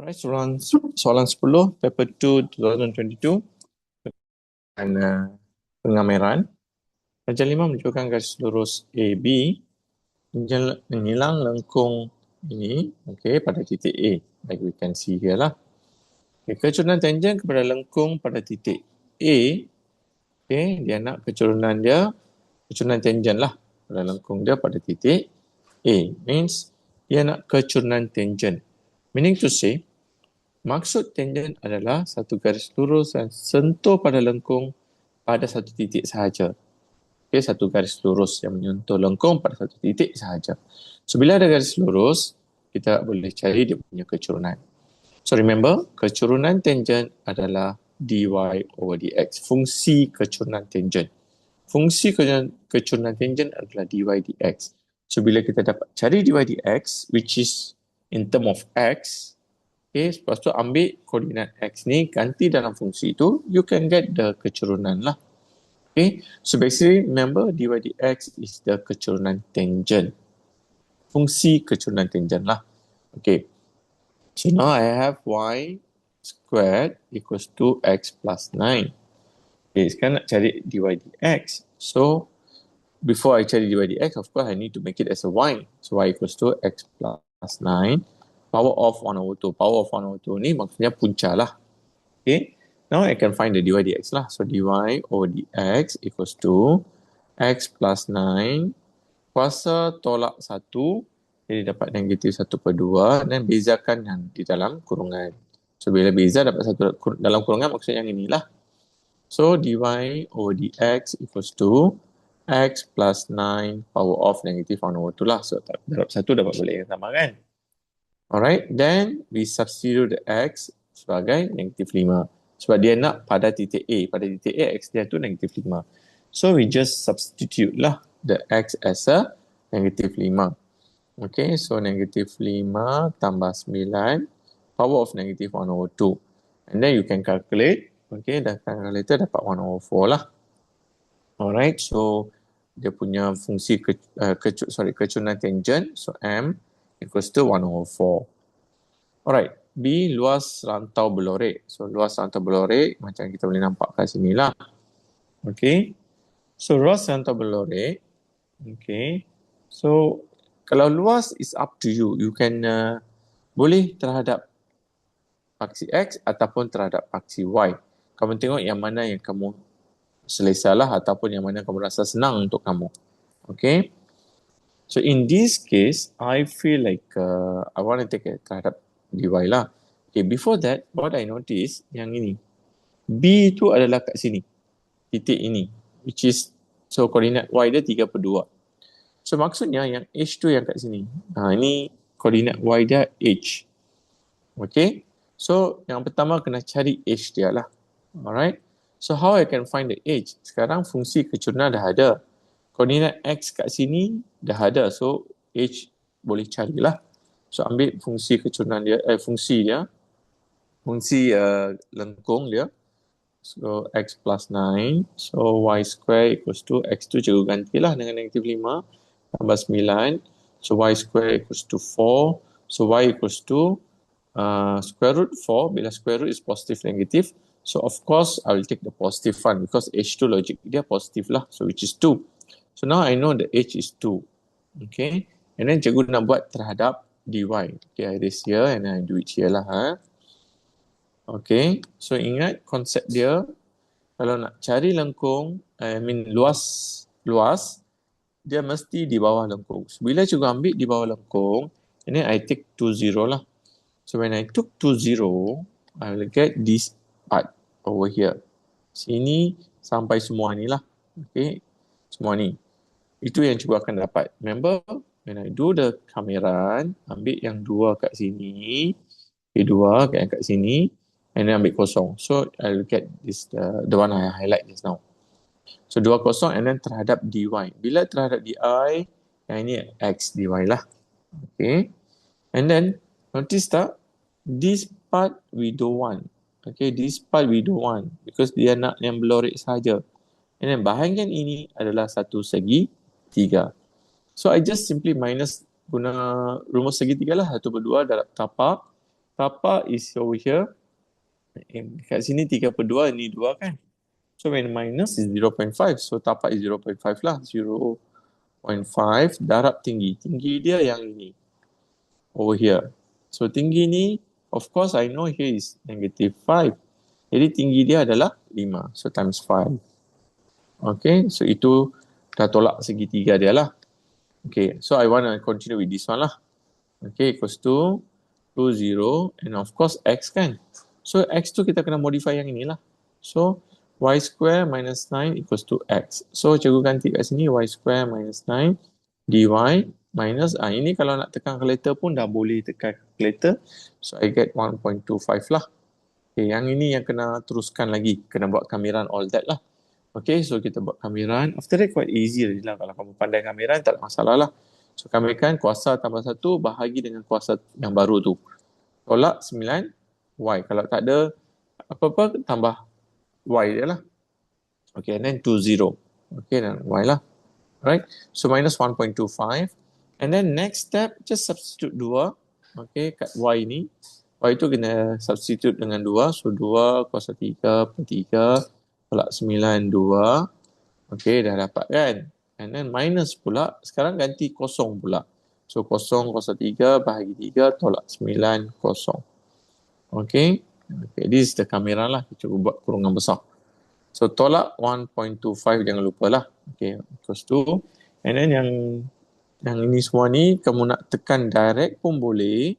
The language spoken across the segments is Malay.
Alright, soalan 10, paper 2, 2022. Dan pengameran. Pelajaran 5 menunjukkan garis lurus AB menyilang lengkung ini, pada titik A. Like we can see here lah. Kecurunan tangent kepada lengkung pada titik A, dia nak kecurunan tangent lah pada lengkung dia pada titik A. Means dia nak kecurunan tangent. Meaning to say, maksud tangent adalah satu garis lurus yang sentuh pada lengkung pada satu titik sahaja. Satu garis lurus yang menyentuh lengkung pada satu titik sahaja. So, bila ada garis lurus, kita boleh cari dia punya kecurunan. So, remember, kecurunan tangent adalah dy over dx. Fungsi kecurunan tangent. Fungsi kecurunan tangent adalah dy dx. So, bila kita dapat cari dy dx, which is in term of x, lepas tu ambil koordinat x ni, ganti dalam fungsi itu, you can get the kecurunan lah. So basically, remember dy dx is the kecurunan tangent. Fungsi kecurunan tangent lah. So now I have y squared equals to x plus 9. Sekarang nak cari dy dx. So, before I cari dy dx, of course I need to make it as a y. So y equals to x plus 9. Power of 1 over 2. Power of 1 over 2 ni maksudnya punca lah. Now I can find the dy dx lah. So dy over dx equals to x plus 9 kuasa tolak 1. Jadi dapat negatif 1/2 dan bezakan yang di dalam kurungan. So bila beza dapat satu dalam kurungan maksudnya yang inilah. So dy over dx equals to x plus 9 power of negative 1 over 2 lah. So darab 1 dapat balik yang sama kan. Alright, then we substitute the x sebagai negatif 5. Sebab dia nak pada titik A. Pada titik A, x dia tu negatif 5. So, we just substitute lah the x as a negatif 5. So negatif 5 tambah 9, power of negative 1 over 2. And then you can calculate. Dan calculator dapat 1 over 4 lah. Alright, so dia punya fungsi kecurunan tangent. So, m equals to 1 over 4. Alright. B, luas rantau berlorek. So, luas rantau berlorek macam kita boleh nampak kat sini lah. So, luas rantau berlorek. So, kalau luas is up to you. You can boleh terhadap paksi X ataupun terhadap paksi Y. Kamu tengok yang mana yang kamu selesa lah ataupun yang mana kamu rasa senang untuk kamu. So, in this case, I feel like I want to take it terhadap dy lah. Before that, what I notice yang ini. B tu adalah kat sini. Titik ini. Which is, so koordinat y dia 3/2. So maksudnya yang h tu yang kat sini. Ini koordinat y dia h. So yang pertama kena cari h dia lah. Alright. So how I can find the h? Sekarang fungsi kecurunan dah ada. Koordinat x kat sini dah ada. So h boleh carilah. So ambil fungsi kecurunan dia, fungsi lengkung dia. So x plus 9. So y square equals to x tu cikgu gantilah dengan negatif 5 tambah 9. So y square equals to 4. So y equals to square root 4. Bila square root is positive negative. So of course I will take the positive one because h2 logic dia positive lah. So which is 2. So now I know the h is 2. And then cikgu nak buat terhadap dy. I erase here and I do it here lah. So ingat konsep dia, kalau nak cari lengkung, luas, dia mesti di bawah lengkung. So, bila cikgu ambil di bawah lengkung, and then I take 2, 0 lah. So when I took 2, 0, I will get this part over here. Sini sampai semua ni lah. Semua ni. Itu yang cikgu akan dapat. Remember, when I do the kameran, ambil yang 2 kat sini, 2 kat sini, and then ambil kosong. So, I'll get this, the one I highlight just now. So, 2 kosong and then terhadap dy. Bila terhadap dy, yang ini x dy lah. And then, notice tak? This part we don't want. This part we don't want. Because dia nak yang berlorek sahaja. And then, bahagian ini adalah satu segi 3. So, I just simply minus guna rumus segitiga lah. 1/2 darab tapak. tapak is over here. Kat sini 3/2, ni 2 kan. So when minus is 0.5. So tapak is 0.5 lah. 0.5 darab tinggi. Tinggi dia yang ini. Over here. So tinggi ni, of course I know here is -5. Jadi tinggi dia adalah 5. So times 5. Okay, so itu dah tolak segitiga dia lah. Okay, so I want to continue with this one lah. Okay, equals to 2, 0 and of course x kan. So x tu kita kena modify yang inilah. So y square minus 9 equals to x. So cikgu ganti kat sini y square minus 9 dy minus, ini kalau nak tekan kalkulator pun dah boleh tekan kalkulator. So I get 1.25 lah. Okay, yang ini yang kena teruskan lagi. Kena buat kamiran all that lah. Okay, so kita buat kamiran. After that quite easy lah. Kalau kamu pandai kamiran tak ada masalah lah. So kamikan kuasa tambah 1 bahagi dengan kuasa yang baru tu. Tolak 9y. Kalau tak ada apa-apa tambah y dia lah. Okay, and then 2, 0. Okay, dan y lah. Right, so minus 1.25. And then next step, just substitute 2. Okay, kat y ni. Y tu kena substitute dengan 2. So 2 kuasa 3 per 3 tolak 9, 2. Okay, dah dapat kan? And then minus pula, sekarang ganti kosong pula. So kosong kuasa 3 bahagi 3 tolak 9, kosong. Okay, this is the kamera lah. Kita cuba buat kurungan besar. So tolak 1.25 jangan lupa lah. Okay, equals to. And then yang ini semua ni, kamu nak tekan direct pun boleh.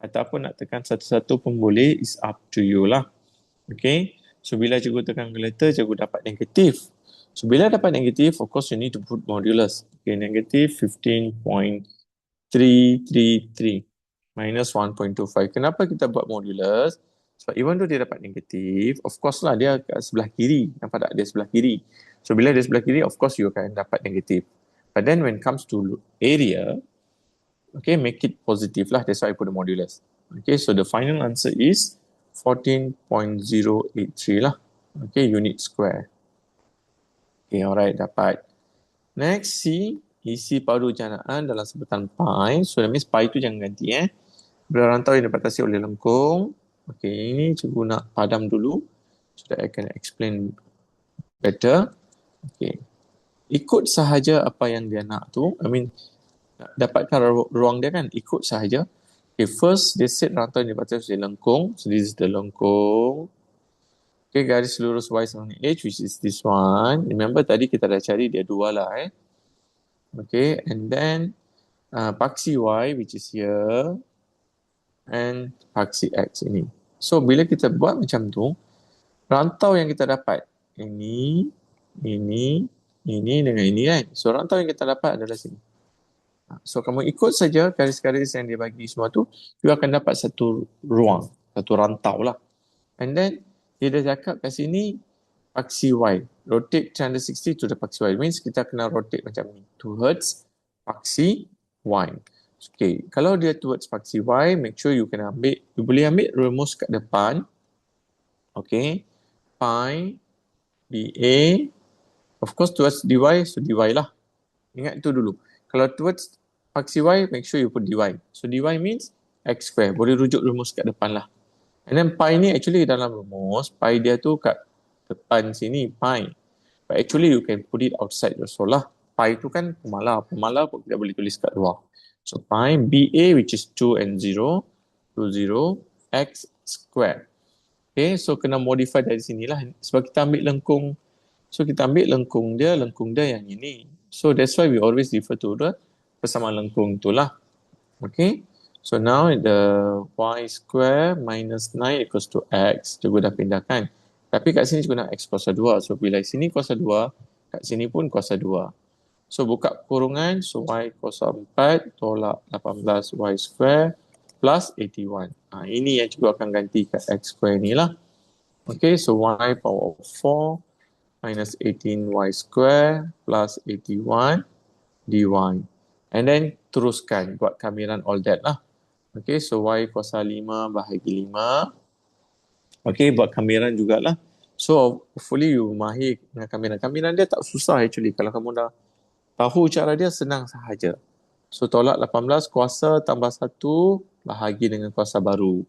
Ataupun nak tekan satu-satu pun boleh. It's up to you lah. Okay. So bila cikgu tekan kalkulator, cikgu dapat negatif. So bila dapat negatif, of course you need to put modulus. Okay, negatif 15.333 minus 1.25. Kenapa kita buat modulus? Sebab even though dia dapat negatif, of course lah dia kat sebelah kiri. Nampak tak? Dia sebelah kiri. So bila dia sebelah kiri, of course you akan dapat negatif. But then when it comes to area, okay, make it positive lah. That's why I put the modulus. Okay, so the final answer is 14.083 lah. Okay, unit square. Okay, alright, dapat. Next, C, isi padu janaan dalam sebutan pi. So that means pi tu jangan ganti Bila rantau yang dibatasi oleh lengkung. Okay, ini cikgu nak padam dulu so that I can explain better. Okay, ikut sahaja apa yang dia nak tu. I mean, dapatkan ruang dia kan, ikut sahaja. Okay, first dia set rantau yang dibatasi oleh lengkung. So this is the lengkung. Okay, garis lurus y sama dengan h, which is this one. Remember tadi kita dah cari dia 2 lah Okay, and then paksi y, which is here. And paksi x ini. So bila kita buat macam tu, rantau yang kita dapat ini dengan ini kan. So rantau yang kita dapat adalah sini. So kamu ikut saja garis-garis yang dia bagi semua tu, you akan dapat satu ruang, satu rantau lah. And then dia dah cakap kat sini paksi y, rotate 360 to the paksi y. Means kita kena rotate macam ni, towards paksi y. Okay, kalau dia towards paksi y, make sure you kena ambil, you boleh ambil rumus kat depan. Okay, pi dA, of course towards dy, so dy lah. Ingat itu dulu. Kalau towards paksi y, make sure you put dy. So dy means x square. Boleh rujuk rumus kat depan lah. And then pi ni actually dalam rumus, pi dia tu kat depan sini, pi. But actually you can put it outside also lah. Pi tu kan pemalar. Pemalar pun kita boleh tulis kat luar. So pi BA which is 2 and 0, 2, 0, x square. Okay, so kena modify dari sinilah. Sebab kita ambil lengkung. So kita ambil lengkung dia yang ini. So that's why we always refer to the persamaan lengkung tu lah. Okay, so now the y square minus 9 equals to x. Cikgu dah pindahkan. Tapi kat sini cikgu nak x kuasa 2. So bila sini kuasa 2, kat sini pun kuasa 2. So buka kurungan, so y kuasa 4 tolak 18 y square plus 81. Ini yang cikgu akan ganti kat x square ni lah. Okay, so y power of 4 minus 18y square plus 81 dy. And then teruskan buat kamiran all that lah. Okay, so y kuasa 5 bahagi 5. Okay, buat kamiran jugalah. So hopefully you mahir dengan kamiran. Kamiran dia tak susah actually. Kalau kamu dah tahu cara dia, senang sahaja. So tolak 18 kuasa tambah 1 bahagi dengan kuasa baru.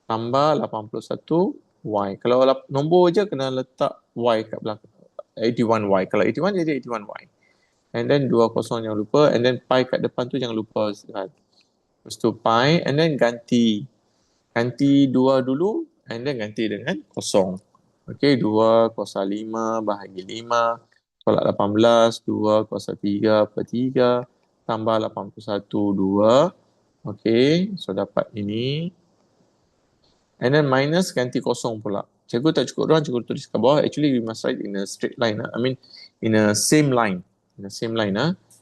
tambah 81Y. Kalau nombor je kena letak Y kat belakang. 81Y. Kalau 81 jadi 81Y. And then 20 jangan lupa. And then pi kat depan tu jangan lupa. Lepas tu pi. And then ganti 2 dulu. And then ganti dengan kosong. Okay, 2 kuasa 5 bahagi 5. Tolak 18. 2 kuasa 3 per 3. Tambah 81, 2. Okay, so dapat ini. And then minus ganti kosong pula. Cikgu tak cukup ruang, cikgu tulis kat bawah. Actually, we must write in a straight line. I mean, in a same line. In a same line.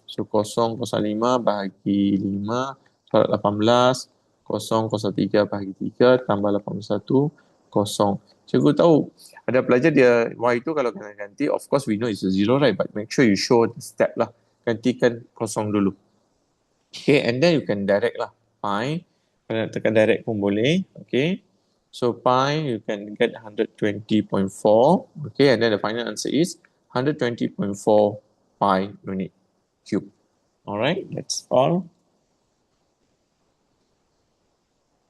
So, 0 kuasa 5 bahagi 5. Tolak 18. 0 kuasa 3 bahagi 3. Tambah 81. Kosong. Cikgu tahu, ada pelajar dia, Y tu kalau kena ganti, of course we know it's a zero, right? But make sure you show the step lah. Gantikan kosong dulu. Okay, and then you can direct lah. Pi. Kalau nak tekan direct pun boleh. Okay. So pi, you can get 120.4. Okay, and then the final answer is 120.4 pi unit cube. Alright, that's all.